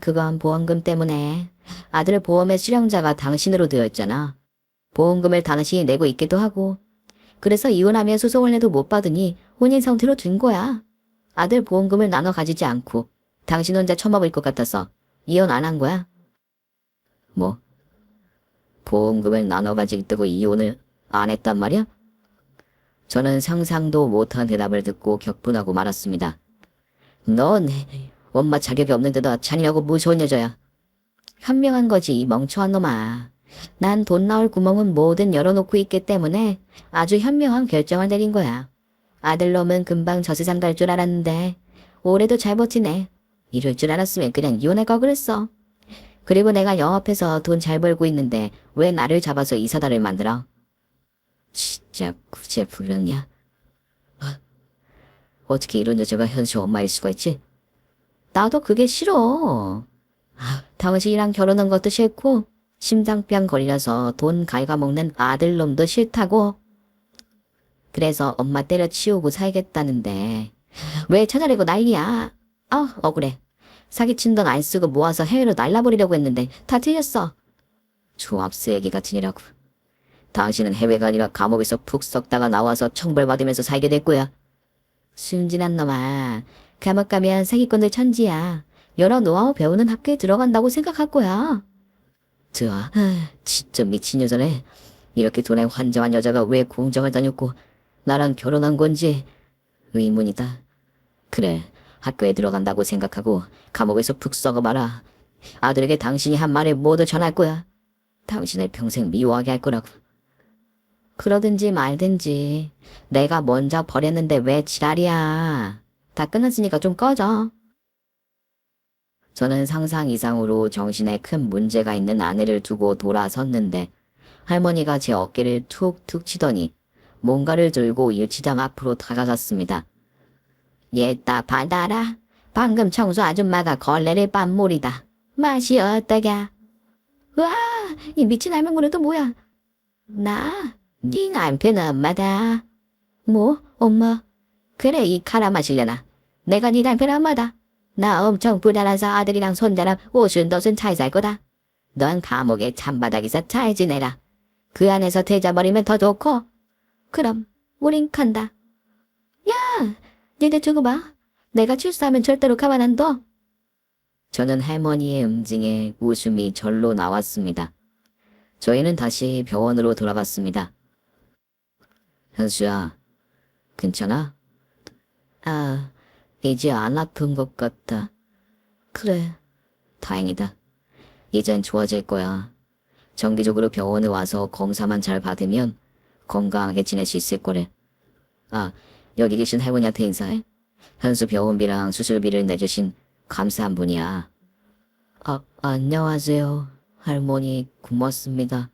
그건 보험금 때문에. 아들 보험의 수령자가 당신으로 되어 있잖아. 보험금을 당신이 내고 있기도 하고. 그래서 이혼하면 소송을 내도 못 받으니 혼인 상태로 둔 거야. 아들 보험금을 나눠 가지지 않고 당신 혼자 처먹을 것 같아서 이혼 안 한 거야. 뭐? 보험금을 나눠 가지겠다고 이혼을 안 했단 말이야? 저는 상상도 못한 대답을 듣고 격분하고 말았습니다. 넌 엄마 자격이 없는데다 잔인하고 무서운 여자야. 현명한 거지 이 멍청한 놈아. 난 돈 나올 구멍은 뭐든 열어놓고 있기 때문에 아주 현명한 결정을 내린 거야. 아들놈은 금방 저 세상 갈 줄 알았는데 올해도 잘 버티네. 이럴 줄 알았으면 그냥 이혼할 걸 그랬어. 그리고 내가 영업해서 돈 잘 벌고 있는데 왜 나를 잡아서 이사다를 만들어? 진짜 구제불능이야. 어떻게 이런 여자가 현수 엄마일 수가 있지? 나도 그게 싫어. 당신이랑 결혼한 것도 싫고 심장병 걸려서 돈 갉아먹는 아들놈도 싫다고. 그래서 엄마 때려치우고 살겠다는데 왜 찾아내고 난리야. 억울해. 사기친 돈 안 쓰고 모아서 해외로 날라버리려고 했는데 다 틀렸어. 조합 쓰레기 같으니라고. 당신은 해외가 아니라 감옥에서 푹 썩다가 나와서 청벌받으면서 살게 됐고야. 순진한 놈아. 감옥 가면 사기꾼들 천지야. 여러 노하우 배우는 학교에 들어간다고 생각할 거야. 진짜 미친 여자네. 이렇게 돈에 환장한 여자가 왜 공장을 다녔고 나랑 결혼한 건지 의문이다. 그래, 학교에 들어간다고 생각하고 감옥에서 푹 썩어봐라. 아들에게 당신이 한 말에 모두 전할 거야. 당신을 평생 미워하게 할 거라고. 그러든지 말든지. 내가 먼저 버렸는데 왜 지랄이야. 다 끝났으니까 좀 꺼져. 저는 상상 이상으로 정신에 큰 문제가 있는 아내를 두고 돌아섰는데 할머니가 제 어깨를 툭툭 치더니 뭔가를 들고 유치장 앞으로 다가갔습니다. 얘따 받아라. 방금 청소 아줌마가 걸레를 빤물이다. 맛이 어떠냐? 와, 이 미친 할머니는 또 뭐야? 네 남편 엄마다. 뭐? 엄마? 그래, 이 카라 마시려나. 내가 네 남편 엄마다. 나 엄청 불안해서 아들이랑 손자랑 오순도순 잘 살 거다. 넌 감옥에 참바닥에서 잘 지내라. 그 안에서 태자버리면 더 좋고. 그럼 우린 간다. 야, 니네 두고 봐. 내가 출사하면 절대로 가만 안 둬. 저는 할머니의 음징에 웃음이 절로 나왔습니다. 저희는 다시 병원으로 돌아갔습니다. 현수야, 괜찮아? 이제 안 아픈 것 같다. 그래, 다행이다. 이젠 좋아질 거야. 정기적으로 병원에 와서 검사만 잘 받으면 건강하게 지낼 수 있을 거래. 여기 계신 할머니한테 인사해. 현수 병원비랑 수술비를 내주신 감사한 분이야. 안녕하세요. 할머니 고맙습니다.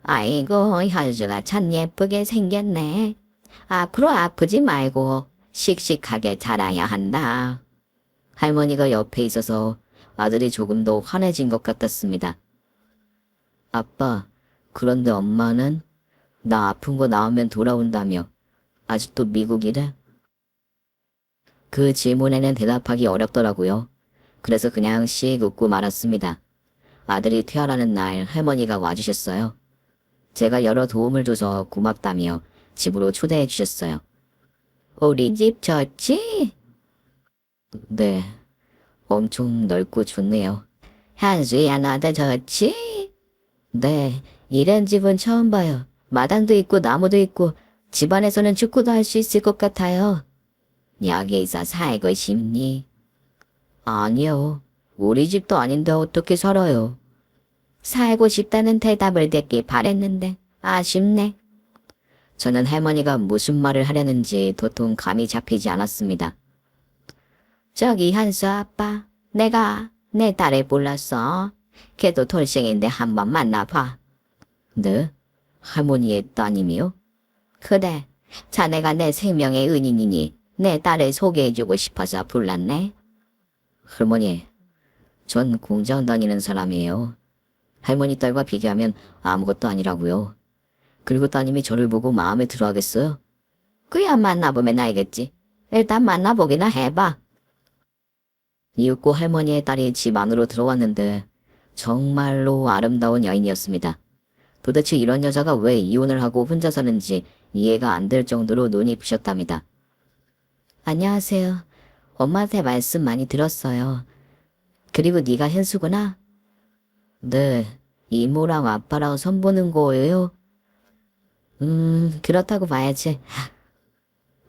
아이고, 현수가 참 예쁘게 생겼네. 앞으로 아프지 말고 씩씩하게 자라야 한다. 할머니가 옆에 있어서 아들이 조금 더 환해진 것 같았습니다. 아빠, 그런데 엄마는 나 아픈 거 나오면 돌아온다며 아직도 미국이래? 그 질문에는 대답하기 어렵더라고요. 그래서 그냥 씩 웃고 말았습니다. 아들이 퇴원하는 날 할머니가 와주셨어요. 제가 여러 도움을 줘서 고맙다며 집으로 초대해 주셨어요. 우리 집 좋지? 네, 엄청 넓고 좋네요. 현수야, 너도 좋지? 네, 이런 집은 처음 봐요. 마당도 있고 나무도 있고 집안에서는 축구도 할 수 있을 것 같아요. 여기서 살고 싶니? 아니요. 우리 집도 아닌데 어떻게 살아요? 살고 싶다는 대답을 듣기 바랬는데 아쉽네. 저는 할머니가 무슨 말을 하려는지 도통 감이 잡히지 않았습니다. 저기 현수 아빠, 내가 내 딸을 불렀어. 걔도 돌싱인데 한번 만나봐. 네? 할머니의 따님이요? 그래, 자네가 내 생명의 은인이니 내 딸을 소개해주고 싶어서 불렀네. 할머니, 전 공장 다니는 사람이에요. 할머니 딸과 비교하면 아무것도 아니라고요. 그리고 따님이 저를 보고 마음에 들어 하겠어요? 그야 만나보면 알겠지. 일단 만나보기나 해봐. 이윽고 할머니의 딸이 집 안으로 들어왔는데 정말로 아름다운 여인이었습니다. 도대체 이런 여자가 왜 이혼을 하고 혼자 사는지 이해가 안 될 정도로 눈이 부셨답니다. 안녕하세요. 엄마한테 말씀 많이 들었어요. 그리고 네가 현수구나? 네, 이모랑 아빠랑 선보는 거예요? 그렇다고 봐야지.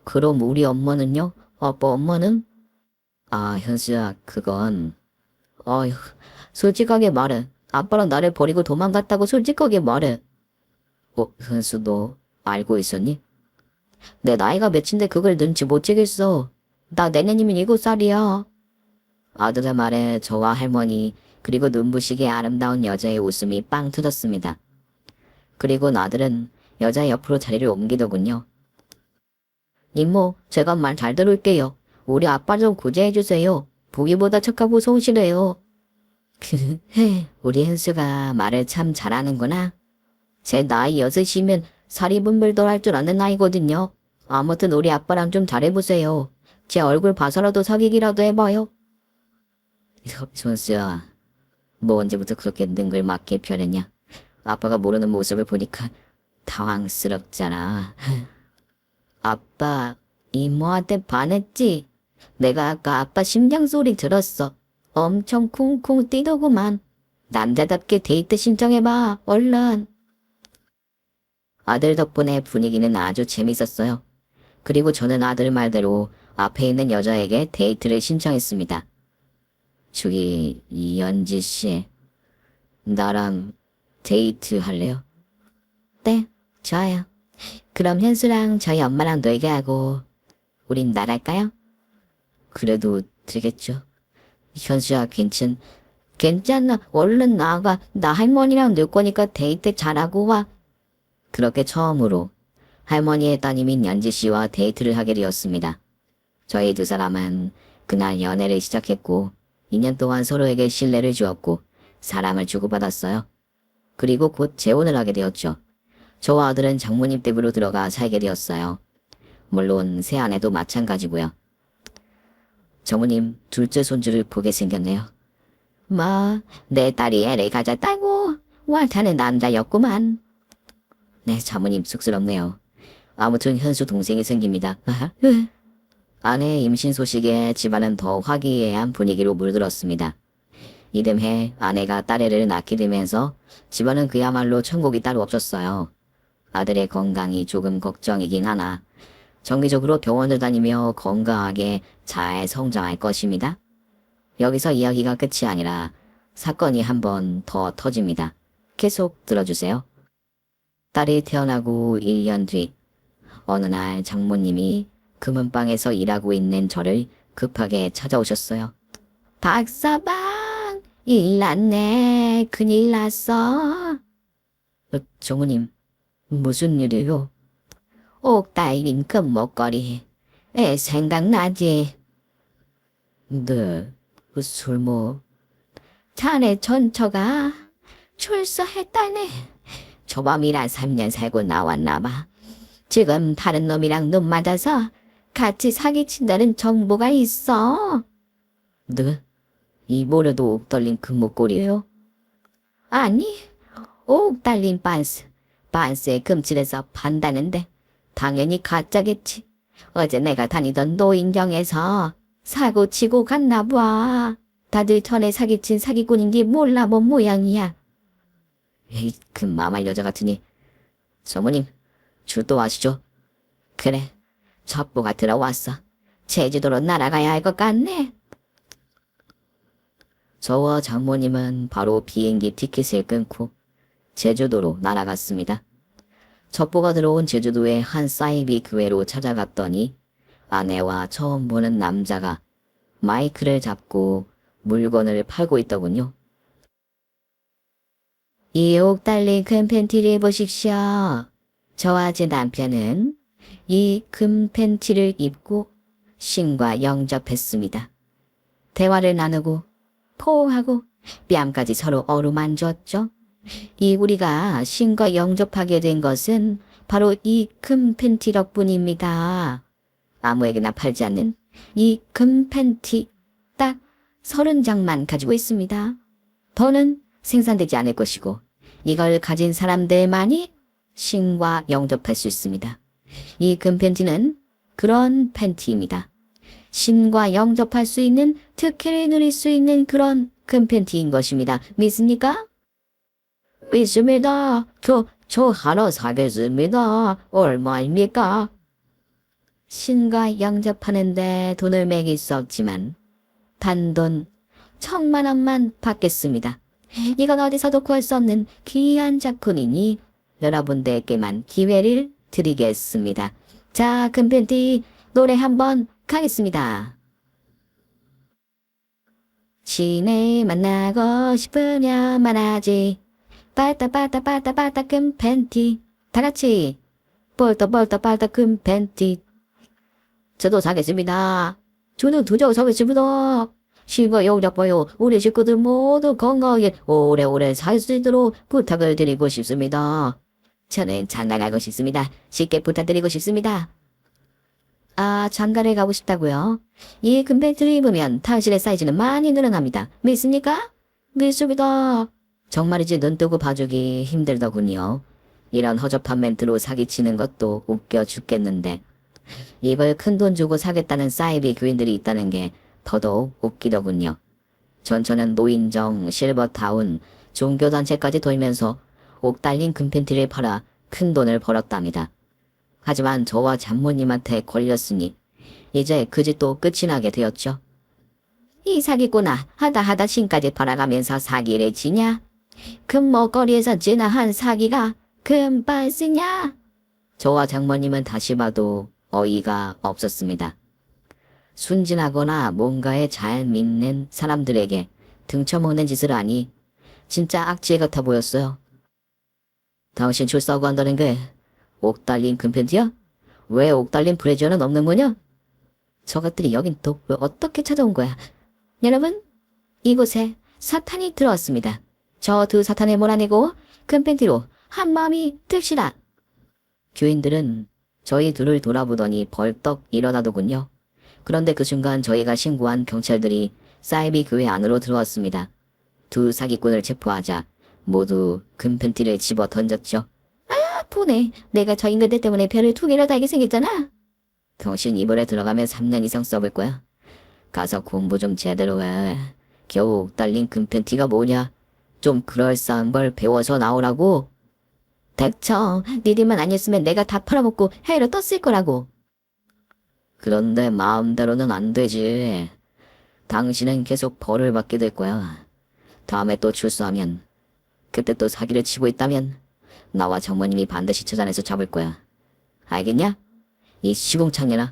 그럼 우리 엄마는요? 아빠 엄마는? 현수야, 그건... 어휴, 솔직하게 말해. 아빠랑 나를 버리고 도망갔다고 솔직하게 말해. 현수 너 알고 있었니? 내 나이가 몇인데 그걸 눈치 못 채겠어. 나 내년이면 7살이야. 아들의 말에 저와 할머니 그리고 눈부시게 아름다운 여자의 웃음이 빵 터졌습니다. 그리고 아들은 여자 옆으로 자리를 옮기더군요. 이모, 제가 말 잘 들을게요. 우리 아빠 좀 구제해주세요. 보기보다 착하고 성실해요. 우리 현수가 말을 참 잘하는구나. 제 나이 6이면 살이 분별도 할 줄 아는 나이거든요. 아무튼 우리 아빠랑 좀 잘해보세요. 제 얼굴 봐서라도 사귀기라도 해봐요. 현수야, 뭐 언제부터 그렇게 능글맞게 변했냐? 아빠가 모르는 모습을 보니까 당황스럽잖아. 아빠, 이모한테 반했지? 내가 아까 아빠 심장 소리 들었어. 엄청 쿵쿵 뛰더구만. 남자답게 데이트 신청해봐, 얼른. 아들 덕분에 분위기는 아주 재밌었어요. 그리고 저는 아들 말대로 앞에 있는 여자에게 데이트를 신청했습니다. 저기, 이연지 씨, 나랑 데이트 할래요? 네, 좋아요. 그럼 현수랑 저희 엄마랑 놀게 하고, 우린 나갈까요? 그래도 되겠죠. 현수야, 괜찮아. 얼른 나가. 나 할머니랑 놀 거니까 데이트 잘하고 와. 그렇게 처음으로 할머니의 따님인 연지 씨와 데이트를 하게 되었습니다. 저희 두 사람은 그날 연애를 시작했고 2년 동안 서로에게 신뢰를 주었고 사랑을 주고받았어요. 그리고 곧 재혼을 하게 되었죠. 저와 아들은 장모님 댁으로 들어가 살게 되었어요. 물론 새아내도 마찬가지고요. 장모님, 둘째 손주를 보게 생겼네요. 내 딸이 애를 가졌다고. 완타는 남자였구만. 네, 장모님 쑥스럽네요. 아무튼 현수 동생이 생깁니다. 아내의 임신 소식에 집안은 더 화기애애한 분위기로 물들었습니다. 이듬해 아내가 딸애를 낳게 되면서 집안은 그야말로 천국이 따로 없었어요. 아들의 건강이 조금 걱정이긴 하나 정기적으로 병원을 다니며 건강하게 잘 성장할 것입니다. 여기서 이야기가 끝이 아니라 사건이 한 번 더 터집니다. 계속 들어주세요. 딸이 태어나고 1년 뒤 어느 날 장모님이 금은방에서 일하고 있는 저를 급하게 찾아오셨어요. 박서방, 일 났네. 큰일 났어. 장모님, 무슨 일이요? 옥달린 금목걸이. 애 생각나지? 네, 술모. 자네 전처가 출소했다네. 조범이랑 3년 살고 나왔나봐. 지금 다른 놈이랑 눈 맞아서 같이 사기친다는 정보가 있어. 네? 이번에도 옥달린 금목걸이에요? 아니, 옥달린 반스에 금칠해서 판다는데 당연히 가짜겠지. 어제 내가 다니던 노인정에서 사고 치고 갔나 봐. 다들 전에 사기친 사기꾼인지 몰라본 모양이야. 에이, 그 마말 여자 같으니. 사모님, 출동하시죠. 그래, 첩보가 들어왔어. 제주도로 날아가야 할 것 같네. 저와 장모님은 바로 비행기 티켓을 끊고 제주도로 날아갔습니다. 첩보가 들어온 제주도의 한 사이비 교회로 찾아갔더니 아내와 처음 보는 남자가 마이크를 잡고 물건을 팔고 있더군요. 이 옥달린 금 팬티를 입으십시오. 저와 제 남편은 이 금 팬티를 입고 신과 영접했습니다. 대화를 나누고 포옹하고 뺨까지 서로 어루만졌죠. 이 우리가 신과 영접하게 된 것은 바로 이 금 팬티 덕분입니다. 아무에게나 팔지 않는 이 금 팬티 딱 30장만 가지고 있습니다. 더는 생산되지 않을 것이고 이걸 가진 사람들만이 신과 영접할 수 있습니다. 이 금 팬티는 그런 팬티입니다. 신과 영접할 수 있는 특혜를 누릴 수 있는 그런 금 팬티인 것입니다. 믿습니까? 믿습니다. 저 하나 사겠습니다. 얼마입니까? 신과 영접하는데 돈을 매길 수 없지만 단돈 10,000,000원만 받겠습니다. 이건 어디서도 구할 수 없는 귀한 작품이니 여러분들께만 기회를 드리겠습니다. 자, 금팬티 노래 한번 가겠습니다. 시내 만나고 싶으면 하지. 빨다 금팬티. 다같이 빨다 금팬티. 저도 사겠습니다. 저는 두장 사겠습니다. 신과 영접하여 우리 식구들 모두 건강하게 오래오래 살 수 있도록 부탁을 드리고 싶습니다. 저는 장가가고 싶습니다. 쉽게 부탁드리고 싶습니다. 아, 장가를 가고 싶다고요? 이 금팬티를 입으면 당신의 사이즈는 많이 늘어납니다. 믿습니까? 믿습니다. 정말이지 눈 뜨고 봐주기 힘들더군요. 이런 허접한 멘트로 사기치는 것도 웃겨 죽겠는데 이걸 큰돈 주고 사겠다는 사이비 교인들이 있다는 게 더더욱 웃기더군요. 전처는 노인정, 실버타운, 종교단체까지 돌면서 옥 달린 금팬티를 팔아 큰 돈을 벌었답니다. 하지만 저와 장모님한테 걸렸으니 이제 그 짓도 끝이 나게 되었죠. 이 사기꾼아, 하다 신까지 팔아가면서 사기를 치냐? 금먹거리에서 지나한 사기가 금발 쓰냐? 저와 장모님은 다시 봐도 어이가 없었습니다. 순진하거나 뭔가에 잘 믿는 사람들에게 등쳐먹는 짓을 하니 진짜 악질 같아 보였어요. 당신 출사하고 한다는 게 옥 달린 금팬티야? 왜 옥 달린 브래지어는 없는 거냐? 저것들이 여긴 또 왜 어떻게 찾아온 거야? 여러분, 이곳에 사탄이 들어왔습니다. 저 두 사탄을 몰아내고 금팬티로 한마음이 듭시다. 교인들은 저희 둘을 돌아보더니 벌떡 일어나더군요. 그런데 그 순간 저희가 신고한 경찰들이 사이비 교회 안으로 들어왔습니다. 두 사기꾼을 체포하자 모두 금팬티를 집어 던졌죠. 아, 보네. 내가 저 인간들 때문에 별을 두 개나 달게 생겼잖아. 당신 이불에 들어가면 3년 이상 써볼 거야. 가서 공부 좀 제대로 해. 겨우 옥 달린 금팬티가 뭐냐. 좀 그럴싸한 걸 배워서 나오라고. 닥쳐. 니들만 아니었으면 내가 다 팔아먹고 해외로 떴을 거라고. 그런데 마음대로는 안 되지. 당신은 계속 벌을 받게 될 거야. 다음에 또 출소하면, 그때 또 사기를 치고 있다면 나와 장모님이 반드시 찾아내서 잡을 거야. 알겠냐? 이 시궁창년아.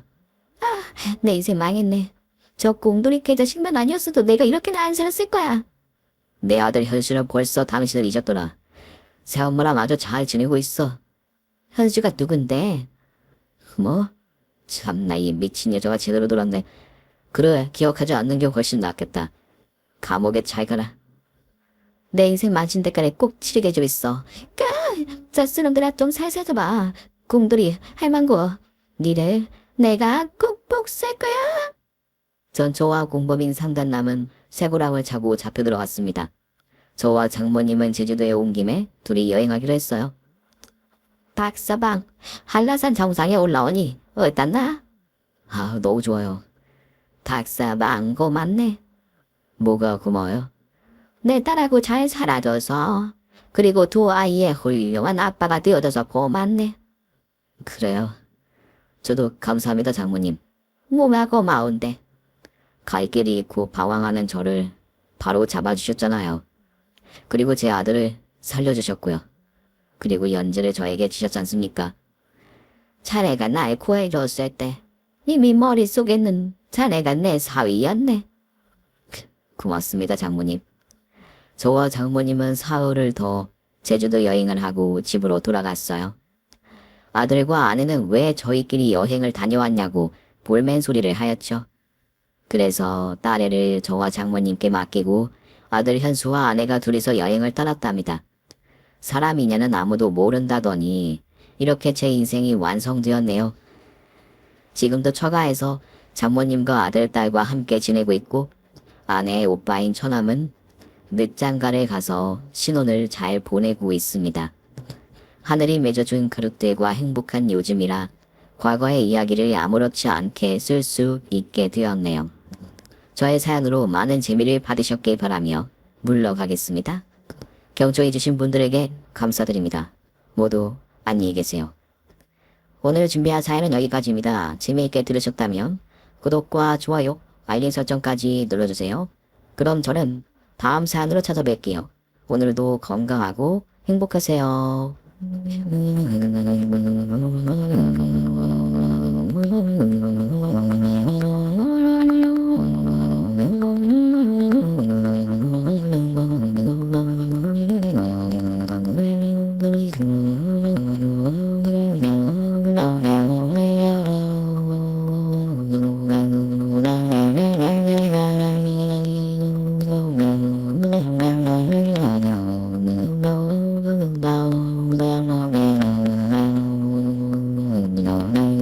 아, 내 인생 망했네. 저 곰돌이 개자식만 아니었어도 내가 이렇게나 안 살았을 거야. 내 아들 현수는 벌써 당신을 잊었더라. 새엄마랑 아주 잘 지내고 있어. 현수가 누군데? 뭐? 참나 이 미친 여자가 제대로 돌았네. 그래, 기억하지 않는 게 훨씬 낫겠다. 감옥에 잘 가라. 내 인생 마친 대가를 꼭 치르게 해줘 있어. 저 쓰놈들아 좀 살살 봐. 곰돌이 할망구. 니를 내가 꾹꾹 쌀 거야. 전 저와 공범인 상단남은 쇠고랑을 차고 잡혀 들어갔습니다. 저와 장모님은 제주도에 온 김에 둘이 여행하기로 했어요. 박서방, 한라산 정상에 올라오니 어땠나? 아, 너무 좋아요. 박서방 고맙네. 뭐가 고마워요? 내 딸하고 잘 살아줘서, 그리고 두 아이의 훌륭한 아빠가 되어줘서 고맙네. 그래요. 저도 감사합니다, 장모님. 뭐가 고마운데. 갈 길이 잃고 방황하는 저를 바로 잡아주셨잖아요. 그리고 제 아들을 살려주셨고요. 그리고 연재를 저에게 주셨지 않습니까? 자네가 날 구해줬을 때 이미 머릿속에는 자네가 내 사위였네. 고맙습니다, 장모님. 저와 장모님은 사흘을 더 제주도 여행을 하고 집으로 돌아갔어요. 아들과 아내는 왜 저희끼리 여행을 다녀왔냐고 볼멘 소리를 하였죠. 그래서 딸애를 저와 장모님께 맡기고 아들 현수와 아내가 둘이서 여행을 떠났답니다. 사람이냐는 아무도 모른다더니 이렇게 제 인생이 완성되었네요. 지금도 처가에서 장모님과 아들, 딸과 함께 지내고 있고 아내의 오빠인 처남은 늦장가를 가서 신혼을 잘 보내고 있습니다. 하늘이 맺어준 그릇들과 행복한 요즘이라 과거의 이야기를 아무렇지 않게 쓸 수 있게 되었네요. 저의 사연으로 많은 재미를 받으셨길 바라며 물러가겠습니다. 경청해주신 분들에게 감사드립니다. 모두 안녕히 계세요. 오늘 준비한 사연은 여기까지입니다. 재미있게 들으셨다면 구독과 좋아요, 알림 설정까지 눌러주세요. 그럼 저는 다음 사연으로 찾아뵐게요. 오늘도 건강하고 행복하세요. No.